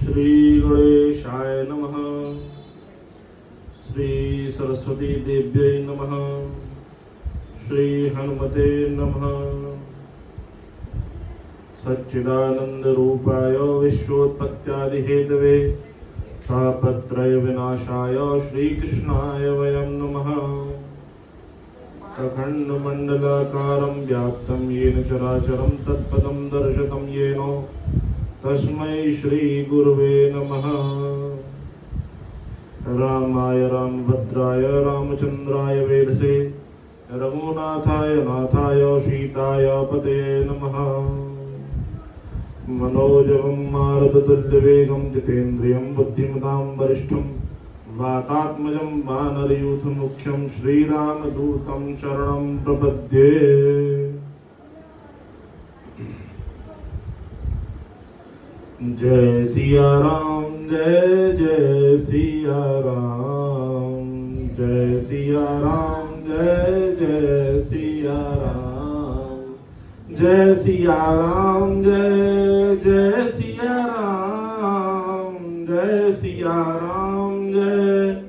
श्री गणेशाय नमः। श्री सरस्वती देव्यै नमः। श्री हनुमते नमः। सच्चिदानंद रूपाय विश्वोत्पत्त्यादिहेतवे तापत्रय विनाशाय श्रीकृष्णाय वयं नमः। अखंडमंडलाकारं व्याप्तं येन चराचरं तत्पदं दर्शितं येन तस्मै श्री गुरुवे नमः। रामाय रामभद्राय रामचंद्राय वेधसे रघुनाथाय नाथाय सीताय पतये नमः। मनोजवं मारुततुल्यवेगं जितेन्द्रियं बुद्धिमतां वरिष्ठं वातात्मजं वानरयूथमुख्यं श्रीरामदूतं शरणं प्रपद्ये। जय सिया राम जय जय सिया राम। जय सिया राम जय जय सिया राम। जय सिया राम जय जय सिया राम। जय सिया राम जय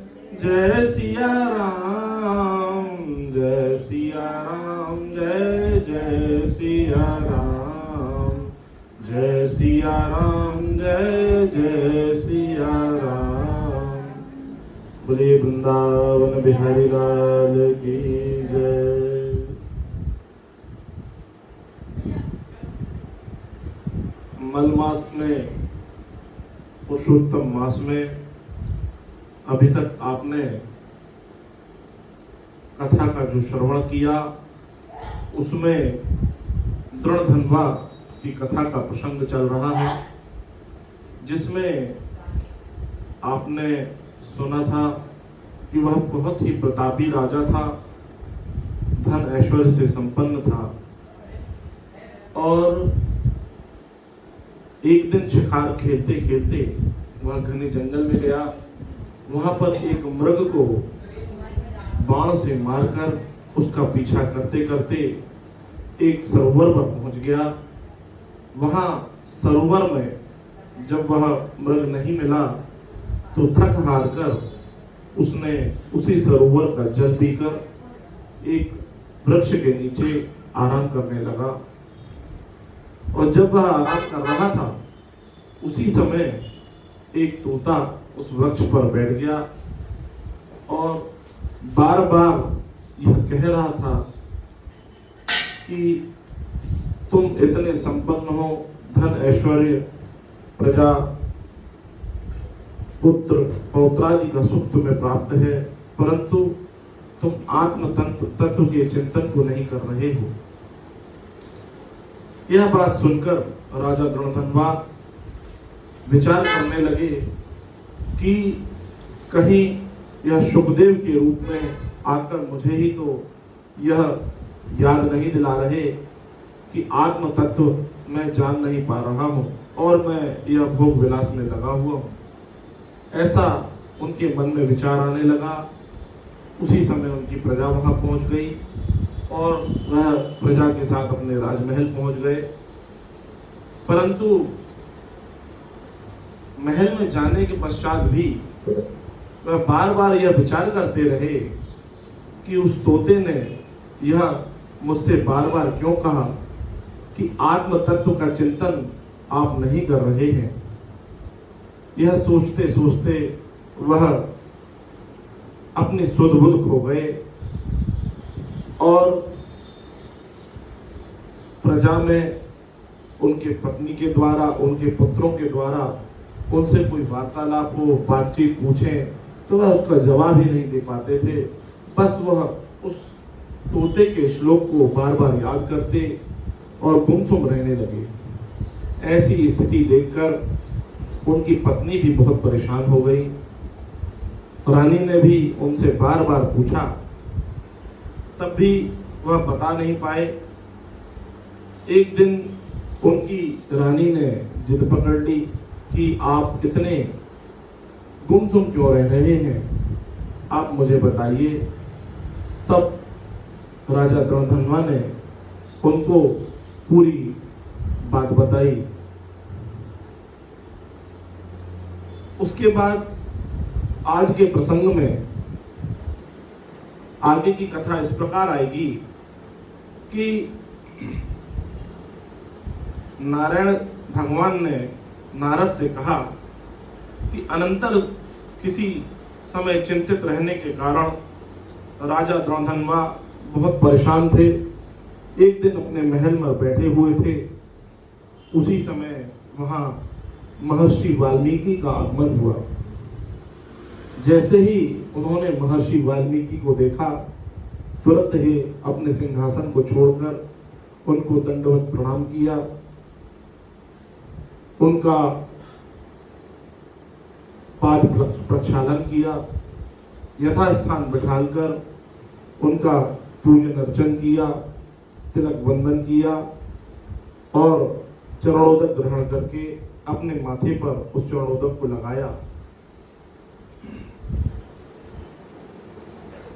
जय सिया राम। जय सिया राम जय जय सिया राम। जय सिया राम जय जय सिया राम। बोले वृंदावन बिहारी लाल की जय। मल मास में पुरुषोत्तम मास में अभी तक आपने कथा का जो श्रवण किया उसमें दृढ़धन्वा की कथा का प्रसंग चल रहा है, जिसमें आपने सुना था कि वह बहुत ही प्रतापी राजा था, धन ऐश्वर्य से संपन्न था और एक दिन शिकार खेलते खेलते वह घने जंगल में गया। वहां पर एक मृग को बाण से मारकर उसका पीछा करते करते एक सरोवर पर पहुंच गया। वहां सरोवर में जब वह मृग नहीं मिला तो थक हार कर उसने उसी सरोवर का जल पीकर एक वृक्ष के नीचे आराम करने लगा। और जब वह आराम कर रहा था उसी समय एक तोता उस वृक्ष पर बैठ गया और बार बार यह कह रहा था कि तुम इतने संपन्न हो, धन ऐश्वर्य प्रजा पुत्र पौत्रादि का सुख तुम्हें प्राप्त है, परंतु तुम आत्म तत्व के चिंतन को नहीं कर रहे हो। यह बात सुनकर राजा दृढ़धन्वा विचार करने लगे कि कहीं यह सुखदेव के रूप में आकर मुझे ही तो यह याद नहीं दिला रहे कि आत्म तत्व मैं जान नहीं पा रहा हूँ और मैं यह भोग विलास में लगा हुआ हूँ। ऐसा उनके मन में विचार आने लगा। उसी समय उनकी प्रजा वहां पहुंच गई और वह प्रजा के साथ अपने राजमहल पहुंच गए। परंतु महल में जाने के पश्चात भी वह बार बार यह विचार करते रहे कि उस तोते ने यह मुझसे बार बार क्यों कहा कि आत्म तत्व का चिंतन आप नहीं कर रहे हैं। यह सोचते सोचते वह अपनी सुध-बुध खो गए और प्रजा में उनके पत्नी के द्वारा, उनके पुत्रों के द्वारा उनसे कोई वार्तालाप हो, बातचीत पूछें तो वह उसका जवाब ही नहीं दे पाते थे। बस वह उस तोते के श्लोक को बार बार याद करते और गुमसुम रहने लगे। ऐसी स्थिति देखकर उनकी पत्नी भी बहुत परेशान हो गई। रानी ने भी उनसे बार बार पूछा, तब भी वह बता नहीं पाए। एक दिन उनकी रानी ने जिद पकड़ ली कि आप इतने गुमसुम क्यों रह रहे हैं, आप मुझे बताइए। तब राजा दृढ़धन्वा ने उनको पूरी बात बताई। उसके बाद आज के प्रसंग में आगे की कथा इस प्रकार आएगी कि नारायण भगवान ने नारद से कहा कि अनंतर किसी समय चिंतित रहने के कारण राजा द्रौधनवा बहुत परेशान थे। एक दिन अपने महल में बैठे हुए थे, उसी समय वहाँ महर्षि वाल्मीकि का आगमन हुआ। जैसे ही उन्होंने महर्षि वाल्मीकि को देखा, तुरंत ही अपने सिंहासन को छोड़कर उनको दंडवत प्रणाम किया, उनका पाद प्रक्षालन किया, यथास्थान बिठाकर उनका पूजन अर्चन किया, तिलक वंदन किया और चरणोदक ग्रहण करके अपने माथे पर उस चरणोदक को लगाया।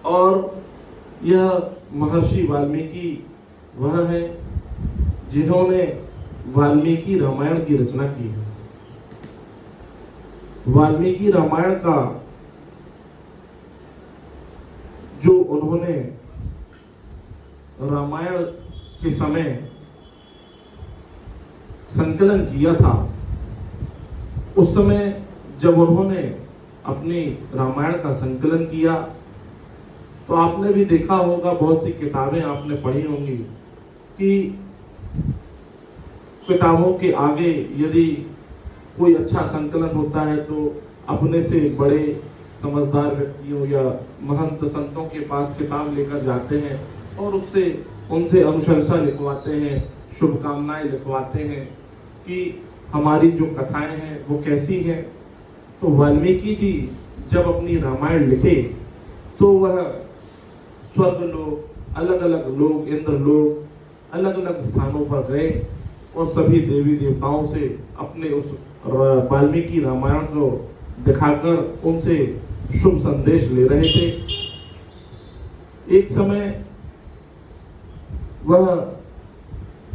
और यह महर्षि वाल्मीकि वह है जिन्होंने वाल्मीकि रामायण की रचना की है। वाल्मीकि रामायण का जो उन्होंने रामायण के समय संकलन किया था, उस समय जब उन्होंने अपनी रामायण का संकलन किया तो आपने भी देखा होगा, बहुत सी किताबें आपने पढ़ी होंगी कि किताबों के आगे यदि कोई अच्छा संकलन होता है तो अपने से बड़े समझदार व्यक्तियों या महंत संतों के पास किताब लेकर जाते हैं और उनसे अनुशंसा लिखवाते हैं, शुभकामनाएं लिखवाते हैं कि हमारी जो कथाएं हैं वो कैसी हैं। तो वाल्मीकि जी जब अपनी रामायण लिखे तो वह स्वर्ग लोग, अलग अलग लोग, इंद्र लोग, अलग अलग स्थानों पर गए और सभी देवी देवताओं से अपने उस वाल्मीकि रामायण को दिखाकर उनसे शुभ संदेश ले रहे थे। एक समय वह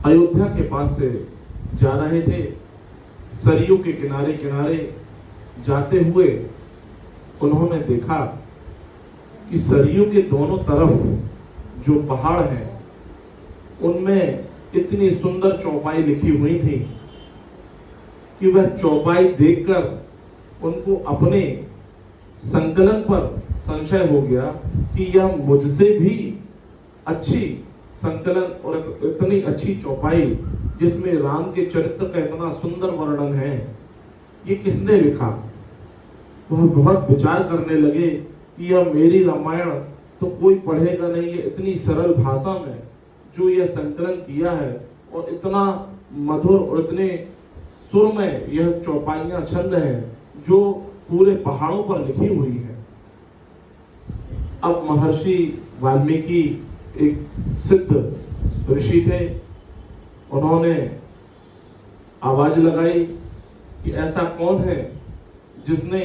अयोध्या के पास से जा रहे थे, सरयू के किनारे किनारे जाते हुए उन्होंने देखा कि सरयू के दोनों तरफ जो पहाड़ हैं उनमें इतनी सुंदर चौपाई लिखी हुई थी कि वह चौपाई देखकर उनको अपने संकलन पर संशय हो गया कि यह मुझसे भी अच्छी संकलन और इतनी अच्छी चौपाई जिसमें राम के चरित्र का इतना सुंदर वर्णन है, ये किसने लिखा। वह बहुत विचार करने लगे कि यह मेरी रामायण तो कोई पढ़ेगा नहीं, ये इतनी सरल भाषा में जो यह संकलन किया है और इतना मधुर और इतने सुर में यह चौपाइयां छंद हैं जो पूरे पहाड़ों पर लिखी हुई है। अब महर्षि वाल्मीकि एक सिद्ध ऋषि थे, उन्होंने आवाज लगाई कि ऐसा कौन है जिसने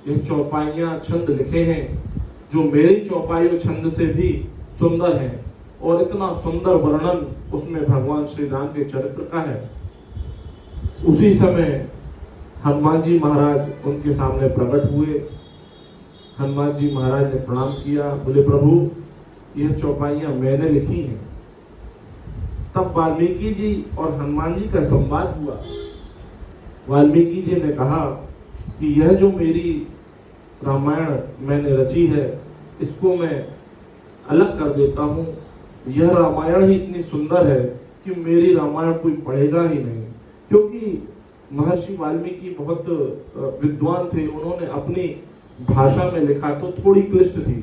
यह चौपाइयां छंद लिखे हैं जो मेरी चौपाई और छंद से भी सुंदर हैं और इतना सुंदर वर्णन उसमें भगवान श्री राम के चरित्र का है। उसी समय हनुमान जी महाराज उनके सामने प्रकट हुए। हनुमान जी महाराज ने प्रणाम किया, बोले प्रभु यह चौपाइयां मैंने लिखी हैं। तब वाल्मीकि जी और हनुमान जी का संवाद हुआ। वाल्मीकि जी ने कहा कि यह जो मेरी रामायण मैंने रची है इसको मैं अलग कर देता हूँ। यह रामायण ही इतनी सुंदर है कि मेरी रामायण कोई पढ़ेगा ही नहीं, क्योंकि महर्षि वाल्मीकि बहुत विद्वान थे। उन्होंने अपनी भाषा में लिखा तो थोड़ी क्लिष्ट थी,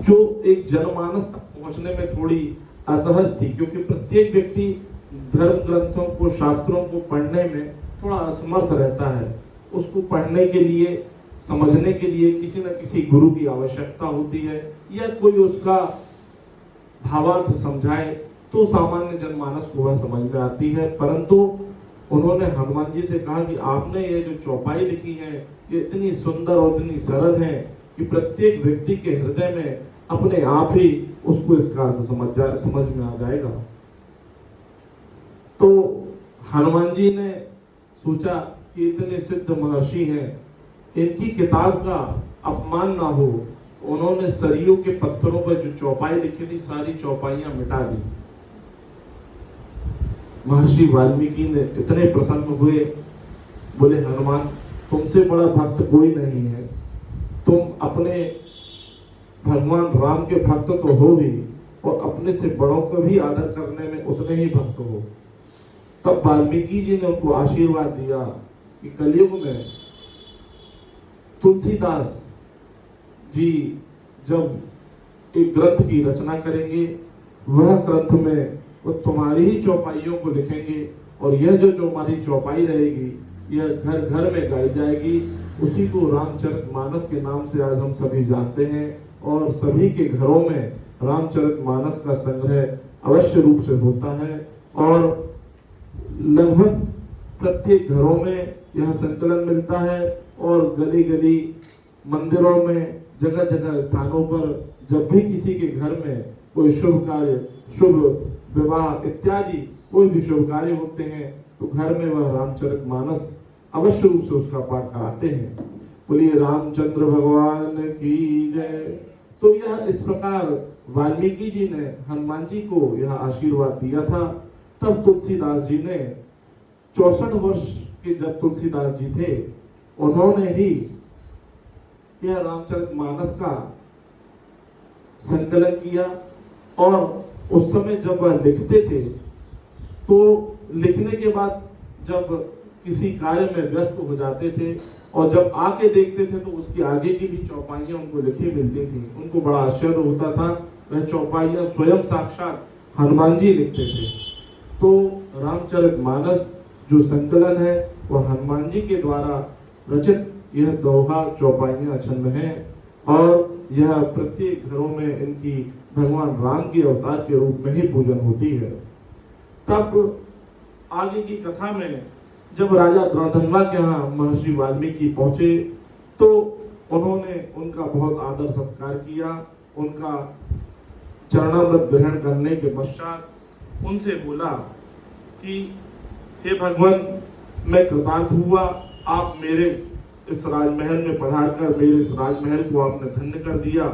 जो एक जनमानस तक पहुंचने में थोड़ी असहज थी, क्योंकि प्रत्येक व्यक्ति धर्म ग्रंथों को, शास्त्रों को पढ़ने में थोड़ा असमर्थ रहता है। उसको पढ़ने के लिए, समझने के लिए किसी न किसी गुरु की आवश्यकता होती है या कोई उसका भावार्थ समझाए तो सामान्य जनमानस को वह समझ में आती है। परंतु उन्होंने हनुमान जी से कहा कि आपने ये जो चौपाई लिखी है ये इतनी सुंदर और इतनी सरल है कि प्रत्येक व्यक्ति के हृदय में अपने आप ही उसको इसका अर्थ समझ में आ जाएगा। तो हनुमान जी ने सोचा कि इतने सिद्ध महर्षि हैं, इनकी किताब का अपमान ना हो, उन्होंने सरयू के पत्थरों पर जो चौपाई लिखी थी सारी चौपाइयां मिटा दी। महर्षि वाल्मीकि ने इतने प्रसन्न हुए, बोले हनुमान तुमसे बड़ा भक्त कोई नहीं है, तुम अपने भगवान राम के भक्त तो हो ही और अपने से बड़ों को भी आदर करने में उतने ही भक्त हो। तब वाल्मीकि जी ने उनको आशीर्वाद दिया कि कलयुग में तुलसीदास जी जब एक ग्रंथ की रचना करेंगे, वह ग्रंथ में वो तुम्हारी ही चौपाइयों को लिखेंगे और यह जो तुम्हारी चौपाई रहेगी यह घर घर में गाई जाएगी। उसी को रामचरितमानस के नाम से आज हम सभी जानते हैं और सभी के घरों में रामचरितमानस का संग्रह अवश्य रूप से होता है और लगभग प्रत्येक घरों में यह संकलन मिलता है और गली गली मंदिरों में जगह जगह स्थानों पर जब भी किसी के घर में कोई शुभ कार्य, शुभ विवाह इत्यादि कोई भी शुभ कार्य होते हैं तो घर में वह रामचरितमानस अवश्य रूप से उसका पाठ कराते हैं। बोलिए रामचंद्र भगवान की जय। तो यह इस प्रकार वाल्मीकि जी ने हनुमान जी को यह आशीर्वाद दिया था। तब तुलसीदास जी ने 64 वर्ष के जब तुलसीदास जी थे, उन्होंने ही यह रामचरितमानस का संकलन किया और उस समय जब वह लिखते थे तो लिखने के बाद जब किसी कार्य में व्यस्त हो जाते थे और जब आके देखते थे तो उसकी आगे की भी चौपाइयां उनको लिखी मिलती थी। उनको बड़ा आश्चर्य होता था, वह चौपाइयां स्वयं साक्षात हनुमान जी लिखते थे। तो रामचरितमानस जो संकलन है वह हनुमान जी के द्वारा रचित यह दोहा चौपाइयां छंद हैं और यह प्रत्येक घरों में इनकी भगवान राम के अवतार के रूप में ही पूजन होती है। तब आगे की कथा में जब राजा द्रौधन्वा के यहाँ महर्षि वाल्मीकि पहुंचे तो उन्होंने उनका बहुत आदर सत्कार किया। उनका चरणामृत ग्रहण करने के पश्चात उनसे बोला कि हे भगवान, मैं कृतार्थ हुआ, आप मेरे इस राजमहल में पधार कर मेरे इस राजमहल को आपने धन्य कर दिया।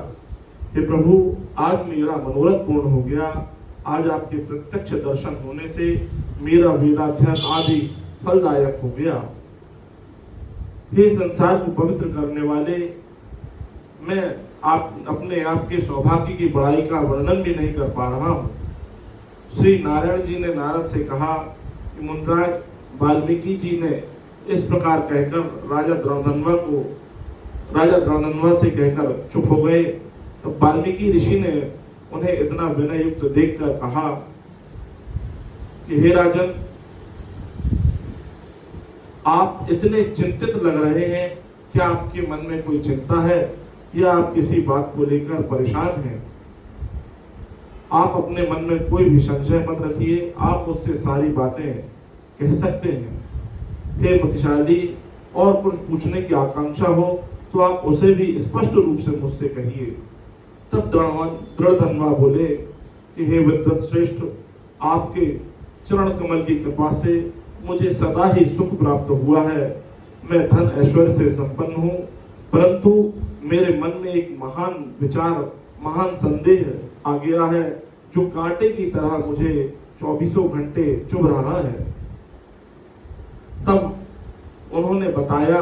हे प्रभु, आज मेरा मनोरथ पूर्ण हो गया। आज आपके प्रत्यक्ष दर्शन होने से मेरा वेदाध्ययन आदि फलदायक हो गया। हे संसार को पवित्र करने वाले, मैं आप अपने आपके सौभाग्य की बड़ाई का वर्णन भी नहीं कर पा रहा हूँ। श्री नारायण जी ने नारद से कहा कि मुनिराज, वाल्मीकि जी ने इस प्रकार कहकर राजा द्रौधन्वा से कहकर चुप हो गए। तो वाल्मीकि ऋषि ने उन्हें इतना विनय युक्त देखकर कहा कि हे राजन, आप इतने चिंतित लग रहे हैं, क्या आपके मन में कोई चिंता है या आप किसी बात को लेकर परेशान हैं? आप अपने मन में कोई भी संशय मत रखिए, आप मुझसे सारी बातें कह सकते हैं। हे मतिशाली, और कुछ पूछने की आकांक्षा हो तो आप उसे भी स्पष्ट रूप से मुझसे कहिए। तब द्रौधन्वा बोले कि हे विद्वत श्रेष्ठ, आपके चरण कमल की कृपा से मुझे सदा ही सुख प्राप्त हुआ है। मैं धन ऐश्वर्य से संपन्न हूँ, परंतु मेरे मन में एक महान विचार, महान संदेह आ गया है जो कांटे की तरह मुझे 24 घंटे चुभ रहा है। तब उन्होंने बताया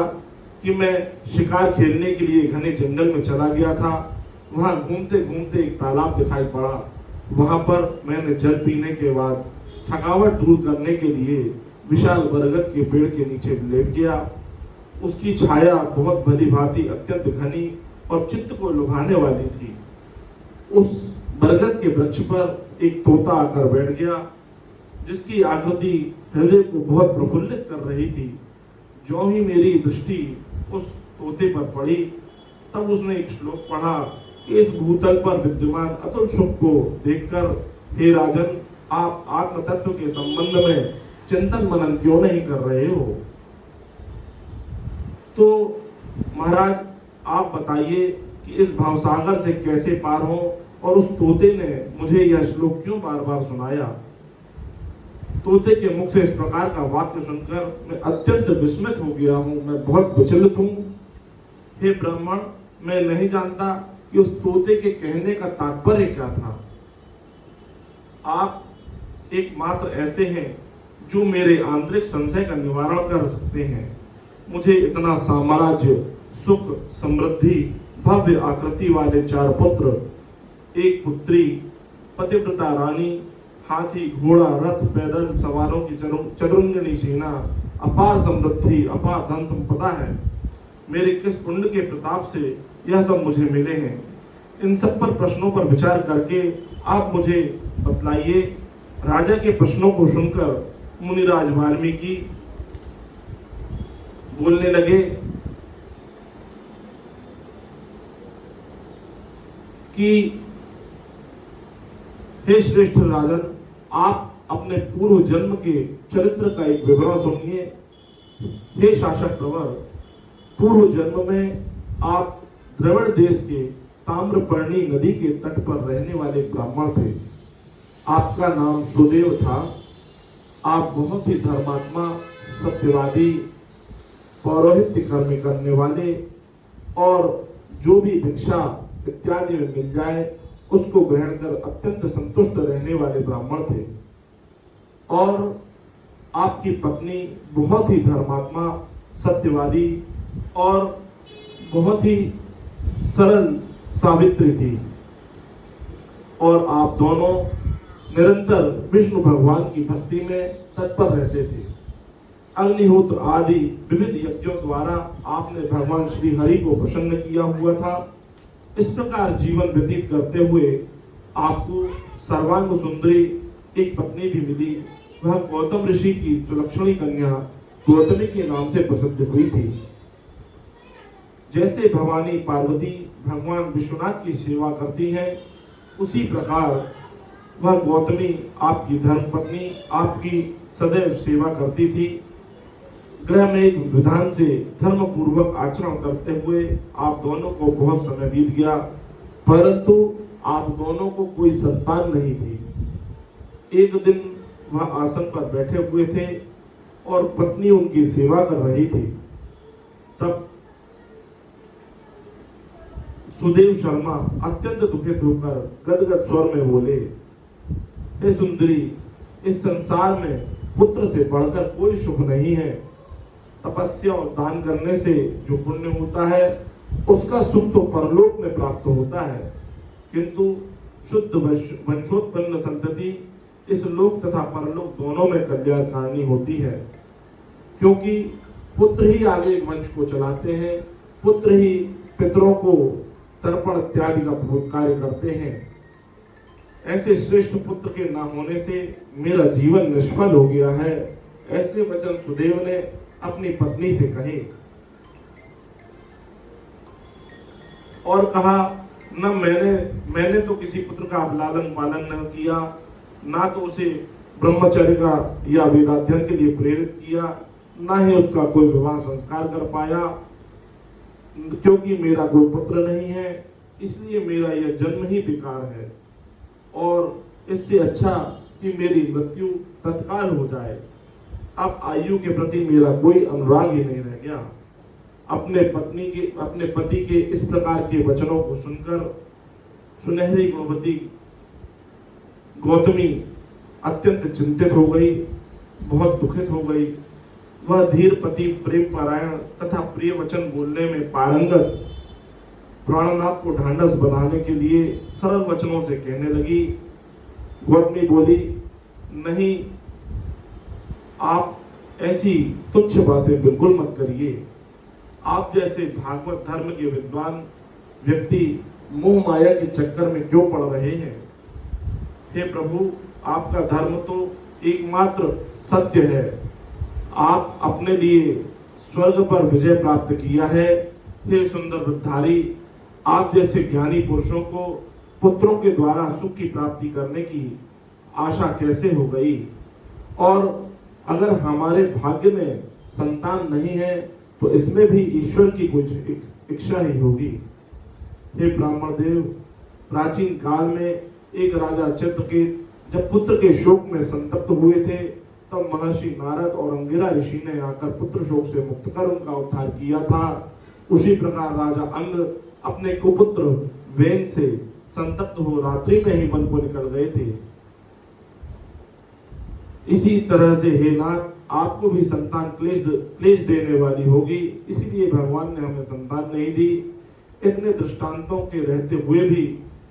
कि मैं शिकार खेलने के लिए घने जंगल में चला गया था। वहां घूमते घूमते एक तालाब दिखाई पड़ा। वहां पर मैंने जल पीने के बाद थकावट दूर करने के लिए विशाल बरगद के पेड़ के नीचे लेट गया। उसकी छाया बहुत भली भांति अत्यंत घनी और चित्त को लुभाने वाली थी। उस बरगद के वृक्ष पर एक तोता आकर बैठ गया, जिसकी आकृति हृदय को बहुत प्रफुल्लित कर रही थी। जो ही मेरी दृष्टि उस तोते पर पड़ी, तब उसने एक श्लोक पढ़ा, इस भूतल पर विद्यमान अतुल सुख को देखकर हे राजन, आप आत्म तत्व के संबंध में चिंतन मनन क्यों नहीं कर रहे हो? तो महाराज, आप बताइए कि इस भावसागर से कैसे पार हो, और उस तोते ने मुझे यह श्लोक क्यों बार बार सुनाया? तोते के मुख से इस प्रकार का वाक्य सुनकर मैं अत्यंत विस्मित हो गया हूँ, मैं बहुत विचलित हूँ। हे ब्राह्मण, मैं नहीं जानता कि उस तोते के कहने का तात्पर्य क्या था। आप एकमात्र ऐसे हैं जो मेरे आंतरिक संशय का निवारण कर सकते हैं। मुझे इतना साम्राज्य, सुख, समृद्धि, भव्य आकृति वाले 4 पुत्र, 1 पुत्री, पतिव्रता रानी, हाथी, घोड़ा, रथ, पैदल सवारों की चतुरंगिणी सेना, अपार समृद्धि, अपार धन संपदा है। मेरे किस पुण्य के प्रताप से यह सब मुझे मिले हैं? इन सब पर प्रश्नों पर विचार करके आप मुझे बतलाइए। राजा के प्रश्नों को सुनकर मुनिराज वाल्मीकि बोलने लगे कि हे श्रेष्ठ राजन, आप अपने पूर्व जन्म के चरित्र का एक विवरण सुनिए। हे शासक प्रवर, पूर्व जन्म में आप द्रविड़ देश के ताम्रपर्णी नदी के तट पर रहने वाले ब्राह्मण थे। आपका नाम सुदेव था। आप बहुत ही धर्मात्मा, सत्यवादी, पौरोहित्य कर्म करने वाले और जो भी भिक्षा इत्यादि में मिल जाए उसको ग्रहण कर अत्यंत संतुष्ट रहने वाले ब्राह्मण थे। और आपकी पत्नी बहुत ही धर्मात्मा, सत्यवादी और बहुत ही सरल सावित्री थी। और आप दोनों निरंतर विष्णु भगवान की भक्ति में तत्पर रहते थे। अग्निहोत्र आदि विविध यज्ञों द्वारा आपने भगवान श्री हरि को प्रसन्न किया हुआ था। इस प्रकार जीवन व्यतीत करते हुए आपको सर्वांग सुंदरी एक पत्नी भी मिली। वह गौतम ऋषि की सुलक्षणी कन्या गौतमी के नाम से प्रसिद्ध हुई थी। जैसे भवानी पार्वती भगवान विश्वनाथ की सेवा करती हैं, उसी प्रकार वह गौतमी आपकी धर्मपत्नी आपकी सदैव सेवा करती थी। गृह में एक विधान से धर्म पूर्वक आचरण करते हुए आप दोनों को बहुत समय बीत गया, परंतु आप दोनों को कोई संतान नहीं थी। एक दिन वह आसन पर बैठे हुए थे और पत्नी उनकी सेवा कर रही थी। तब सुदेव शर्मा अत्यंत दुखित होकर गदगद स्वर में बोले, हे सुंदरी, इस संसार में पुत्र से बढ़कर कोई सुख नहीं है। तपस्या और दान करने से जो पुण्य होता है उसका सुख तो परलोक में प्राप्त होता है, किंतु शुद्ध वंशोत्पन्न संतति इस लोक तथा परलोक दोनों में कल्याणकारिणी होती है, क्योंकि पुत्र ही आगे वंश को चलाते हैं, पुत्र ही पितरों को तर्पण इत्यादि का कार्य करते हैं। ऐसे श्रेष्ठ पुत्र के ना होने से मेरा जीवन निष्फल हो गया है। ऐसे वचन सुदेव ने अपनी पत्नी से कहे और कहा, न मैंने तो किसी पुत्र का लालन पालन न किया, ना तो उसे ब्रह्मचर्य का या वेदाध्ययन के लिए प्रेरित किया, ना ही उसका कोई विवाह संस्कार कर पाया, क्योंकि मेरा कोई पुत्र नहीं है, इसलिए मेरा यह जन्म ही बेकार है और इससे अच्छा कि मेरी मृत्यु तत्काल हो जाए। अब आयु के प्रति मेरा कोई अनुराग ही नहीं रह गया। अपने पति के इस प्रकार के वचनों को सुनकर सुनहरी गुणवती गौतमी अत्यंत चिंतित हो गई, बहुत दुखित हो गई। वह धीर पति, प्रेम परायण तथा प्रिय वचन बोलने में पारंगत प्राणनाथ को ढांढस बनाने के लिए सरल वचनों से कहने लगी। गौतमी बोली, नहीं, आप ऐसी तुच्छ बातें बिल्कुल मत करिए। आप जैसे भागवत धर्म के विद्वान व्यक्ति मोह माया के चक्कर में क्यों पड़ रहे हैं? हे प्रभु, आपका धर्म तो एकमात्र सत्य है। आप अपने लिए स्वर्ग पर विजय प्राप्त किया है। हे सुंदर वृद्धारी, आप जैसे ज्ञानी पुरुषों को पुत्रों के द्वारा सुख की प्राप्ति करने की आशा कैसे हो गई? और अगर हमारे भाग्य में संतान नहीं है तो इसमें भी ईश्वर की कुछ इच्छा ही होगी। हे ब्राह्मण देव, प्राचीन काल में एक राजा चित्रकेत जब पुत्र के शोक में संतप्त हुए थे तब महर्षि नारद और अंगिरा ऋषि ने आकर पुत्र शोक से मुक्त कर उनका उद्धार किया था। उसी प्रकार राजा अंग अपने कुपुत्र वेन से संतप्त हो रात्रि में ही वन को निकल गए थे। इसी तरह से हे नाथ, आपको भी संतान क्लेश देने वाली होगी, इसीलिए भगवान ने हमें संतान नहीं दी। इतने दृष्टांतों के रहते हुए भी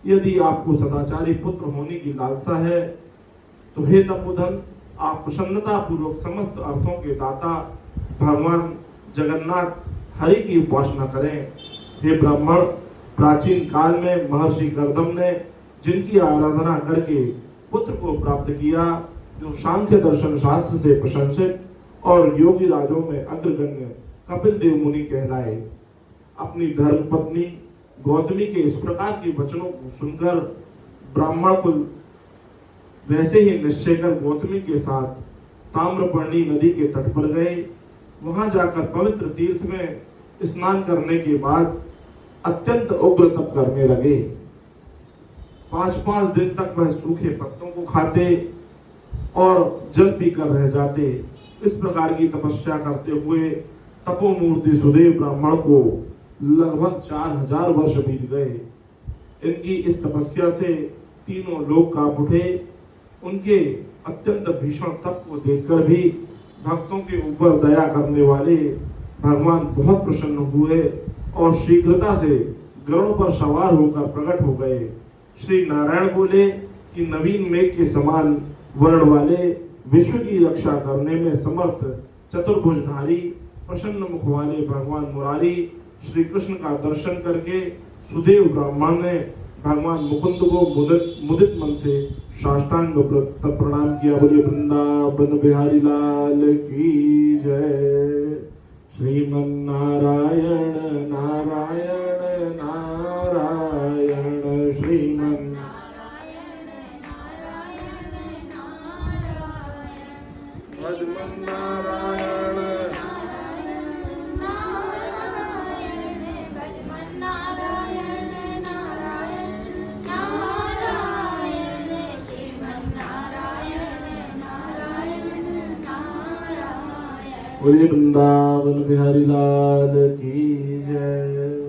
यदि आपको सदाचारी पुत्र होने की लालसा है तो हे तपोधन, आप प्रसन्नता पूर्वक समस्त अर्थों के दाता भगवान जगन्नाथ हरि की उपासना करें। हे ब्राह्मण, प्राचीन काल में महर्षि कर्दम ने जिनकी आराधना करके पुत्र को प्राप्त किया, जो सांख्य दर्शन शास्त्र से प्रशंसित और योगी राजों में अग्रगण्य कपिल देव मुनि कहलाए, अपनी धर्म पत्नी गौतमी के इस प्रकार के वचनों को सुनकर ब्राह्मण कुल वैसे ही निश्चय कर गौतमी के साथ ताम्रपर्णी नदी के तट पर गए। वहां जाकर पवित्र तीर्थ में स्नान करने के बाद अत्यंत उग्र तप करने लगे। 5-5 दिन तक वह सूखे पत्तों को खाते और जल पीकर रह जाते। इस प्रकार की तपस्या करते हुए तपोमूर्ति सुदेव ब्राह्मण को लगभग 4000 वर्ष बीत गए। इनकी इस तपस्या से तीनों लोक कांप उठे। उनके अत्यंत भीषण तप को देखकर भी भक्तों के ऊपर दया करने वाले भगवान बहुत प्रसन्न हुए और शीघ्रता से गरुड़ पर सवार होकर प्रकट हो गए। श्री नारायण बोले कि नवीन मेघ के समान वर्ण वाले, विश्व की रक्षा करने में समर्थ, चतुर्भुजधारी, प्रसन्न मुख वाले भगवान मुरारी श्री कृष्ण का दर्शन करके सुदेव ब्राह्मण ने भगवान मुकुंद को मुदित मन से साष्टांग प्रणाम किया। बोलिए वृंदावन बिहारी लाल की जय। श्रीमन नारायण नारायण नारायण, श्रीमन भजमन नारायण बोलिए वृंदावन बिहारी लाल की जय।